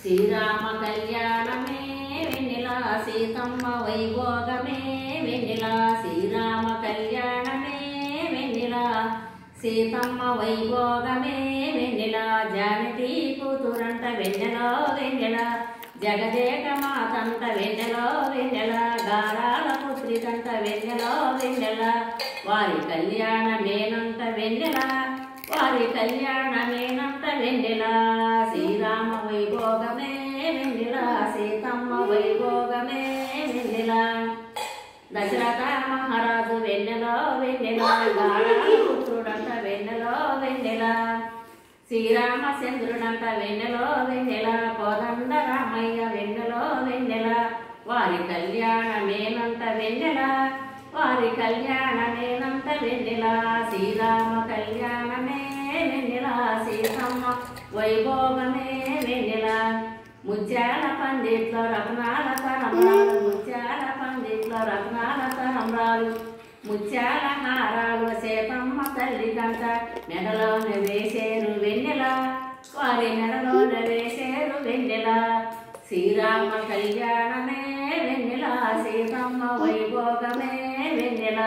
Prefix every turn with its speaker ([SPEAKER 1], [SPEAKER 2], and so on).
[SPEAKER 1] శ్రీరామ కళ్యాణమే వెన్నెల సీతమ్మ వైభోగమే వెన్నెల శ్రీరామ కళ్యాణమే వెన్నెల సీతమ్మ వైభోగమే వెన్నెల జానకి కూతురంట వెన్నెలో వెన్నెల జగదేక మాతంట వెన్నెలో వెన్నెల గారాల పుత్రికంట వెన్నెలో వెన్నెల వారి కళ్యాణమేనంట వెన్నెల వారి కళ్యాణమేనంట వెన్నెల శ్రీరామ వైభోగమే వెన్నెల సీతమ్మ వైభోగమే వెన్నెల దశరథ మహారాజు వెన్నెలో వెన్నెల గారాల పుత్రుడంట వెన్నెలో వెన్నెల శ్రీరామచంద్రుడంట వెన్నెలో వెన్నెల కోదండ రామయ్య వెన్నెలో వెన్నెల వారి కళ్యాణమేనంట వెన్నెల వారి కళ్యాణమేనంట వెన్నెల శ్రీరామ కళ్యాణమే వెన్నెల సీతమ్మ వైభోగమే వెన్నెల ముత్యాల పందిట్లో రత్నాల తరంరాలు ముత్యాల పందిట్లో రత్నాల తరంరాలు ముత్యాల హారాలు సీతమ్మ తల్లి కంట మెడలోన వేసేరు వెన్నెల వారి మెడలోన వేసేరు వెన్నెల శ్రీరామ కళ్యాణమే వెన్నెల సీతమ్మ వైభోగమే వెన్నెల